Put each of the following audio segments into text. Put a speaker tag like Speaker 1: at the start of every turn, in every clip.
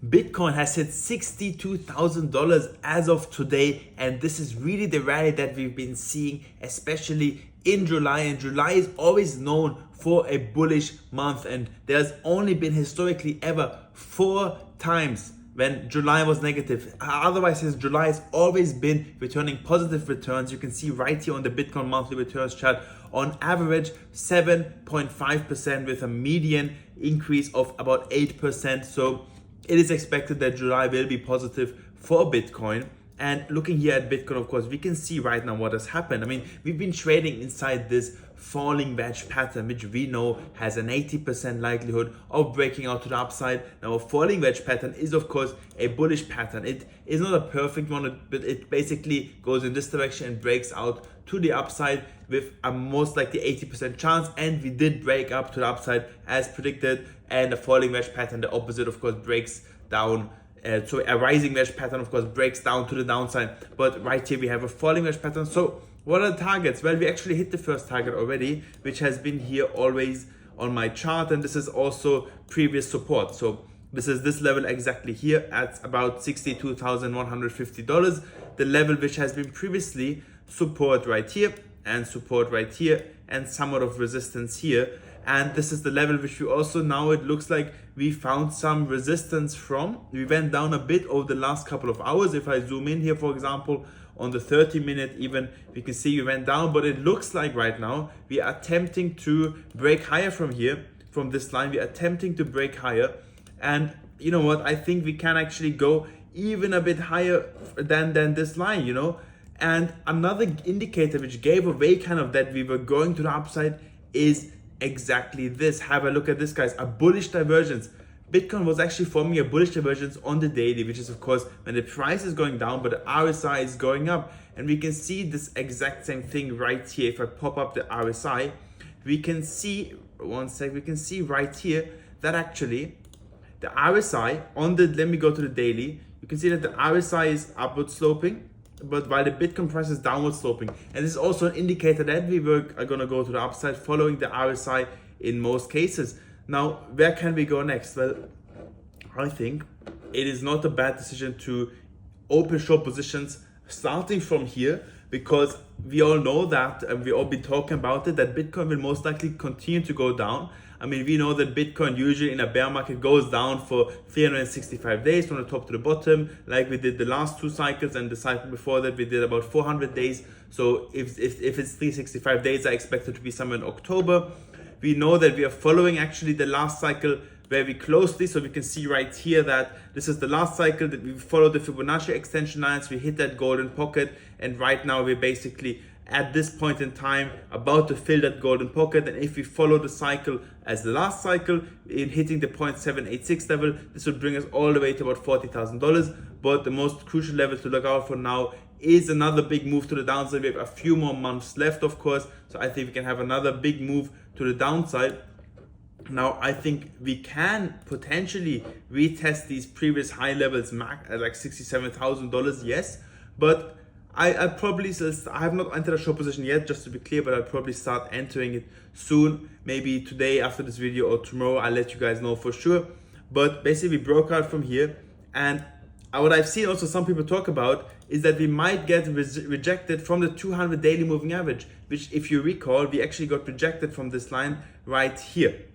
Speaker 1: Bitcoin has hit $62,000 as of today, and this is really the rally that we've been seeing, especially in July. And July is always known for a bullish month, and there's only been historically ever 4 times when July was negative. Otherwise, since July has always been returning positive returns. You can see right here on the Bitcoin monthly returns chart, on average 7.5% with a median increase of about 8%. So it is expected that July will be positive for Bitcoin. And looking here at Bitcoin, of course, we can see right now what has happened. I mean, we've been trading inside this falling wedge pattern, which we know has an 80% likelihood of breaking out to the upside. Now, a falling wedge pattern is, of course, a bullish pattern. It is not a perfect one, but it basically goes in this direction and breaks out to the upside with a most likely 80% chance. And we did break up to the upside as predicted. And a falling wedge pattern, the opposite, of course, breaks down. So a rising wedge pattern, of course, breaks down to the downside. But right here we have a falling wedge pattern. So what are the targets? Well, we actually hit the first target already, which has been here always on my chart. And this is also previous support. So this is this level exactly here at about $62,150. The level which has been previously support right here and support right here and somewhat of resistance here. And this is the level which we also now, it looks like we found some resistance from. We went down a bit over the last couple of hours. If I zoom in here, for example, on the 30-minute even, we can see we went down, but it looks like right now we are attempting to break higher from here, from this line. We are attempting to break higher. And you know what? I think we can actually go even a bit higher than this line, you know? And another indicator which gave away kind of that we were going to the upside is exactly this. Have a look at this, guys. A bullish divergence. Bitcoin was actually forming a bullish divergence on the daily, which is of course when the price is going down but the RSI is going up. And we can see this exact same thing right here. If I pop up the RSI, we can see, one sec, we can see right here that actually the RSI on the, let me go to the daily, you can see that the RSI is upward sloping, but while the Bitcoin price is downward sloping. And this is also an indicator that we are going to go to the upside following the RSI in most cases. Now, where can we go next? Well, I think it is not a bad decision to open short positions starting from here, because we all know that, and we all been talking about it, that Bitcoin will most likely continue to go down. I mean, we know that Bitcoin usually in a bear market goes down for 365 days from the top to the bottom, like we did the last 2 cycles, and the cycle before that we did about 400 days. So if it's 365 days, I expect it to be somewhere in October. We know that we are following actually the last cycle very closely. So we can see right here that this is the last cycle that we followed the Fibonacci extension lines. We hit that golden pocket, and right now we're basically at this point in time about to fill that golden pocket. And if we follow the cycle as the last cycle in hitting the 0.786 level, this would bring us all the way to about $40,000. But the most crucial level to look out for now is another big move to the downside. We have a few more months left, of course, so I think we can have another big move to the downside. Now, I think we can potentially retest these previous high levels at like $67,000, yes, but I probably, I have not entered a short position yet, just to be clear, but I'll probably start entering it soon, maybe today after this video or tomorrow. I'll let you guys know for sure. But basically we broke out from here, and what I've seen also some people talk about is that we might get rejected from the 200 daily moving average, which if you recall, we actually got rejected from this line right here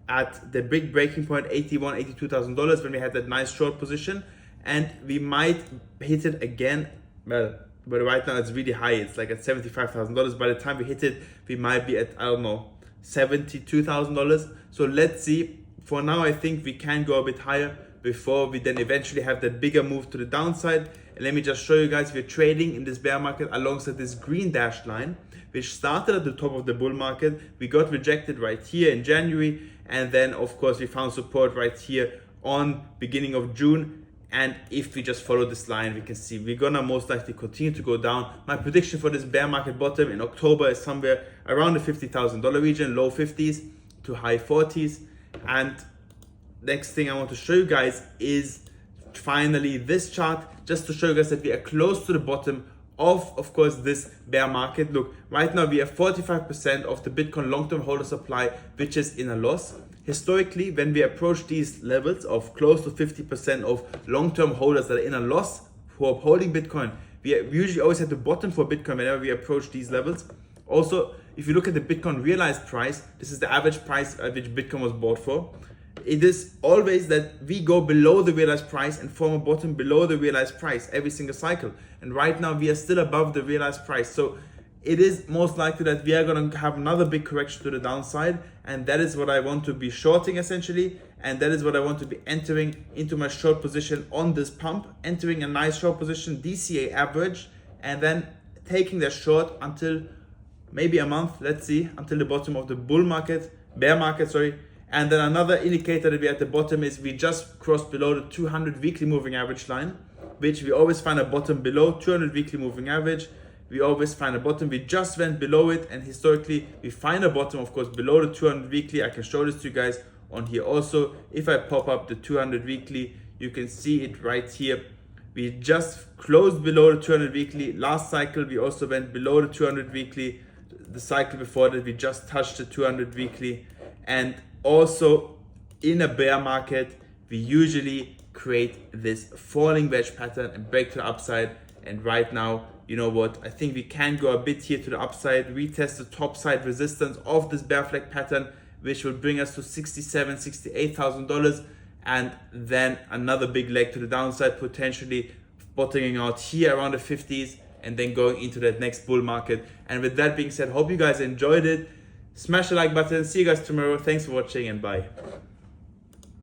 Speaker 1: at the big breaking point, $82,000 when we had that nice short position, and we might hit it again. Well, but right now it's really high. It's like at $75,000. By the time we hit it, we might be at, I don't know, $72,000. So let's see. For now, I think we can go a bit higher before we then eventually have that bigger move to the downside. And let me just show you guys, we're trading in this bear market alongside this green dashed line, which started at the top of the bull market. We got rejected right here in January. And then of course we found support right here on beginning of June. And if we just follow this line, we can see we're gonna most likely continue to go down. My prediction for this bear market bottom in October is somewhere around the $50,000 region, low 50s to high 40s. And next thing I want to show you guys is finally this chart, just to show you guys that we are close to the bottom of course, this bear market. Look, right now we have 45% of the Bitcoin long-term holder supply, which is in a loss. historically, when we approach these levels of close to 50% of long-term holders that are in a loss who are holding Bitcoin, we usually always at the bottom for Bitcoin whenever we approach these levels. Also, if you look at the Bitcoin realized price, this is the average price at which Bitcoin was bought for. It is always that we go below the realized price and form a bottom below the realized price every single cycle. And right now we are still above the realized price. So it is most likely that we are going to have another big correction to the downside. And that is what I want to be shorting essentially. And that is what I want to be entering into my short position on this pump, entering a nice short position, DCA average, and then taking that short until maybe a month, let's see, until the bottom of the bear market, sorry. And then another indicator that we're at the bottom is we just crossed below the 200 weekly moving average line, which we always find a bottom below 200 weekly moving average. We always find a bottom. We just went below it, and historically we find a bottom, of course, below the 200 weekly. I can show this to you guys on here also. If I pop up the 200 weekly, you can see it right here. We just closed below the 200 weekly. Last cycle, we also went below the 200 weekly. The cycle before that, we just touched the 200 weekly. And also in a bear market, we usually create this falling wedge pattern and break to the upside. And right now, you know what, I think we can go a bit here to the upside, retest the top side resistance of this bear flag pattern, which will bring us to $67,000, $68,000, and then another big leg to the downside, potentially bottoming out here around the 50s and then going into that next bull market. And with that being said, hope you guys enjoyed it. Smash the like button. See you guys tomorrow. Thanks for watching and bye.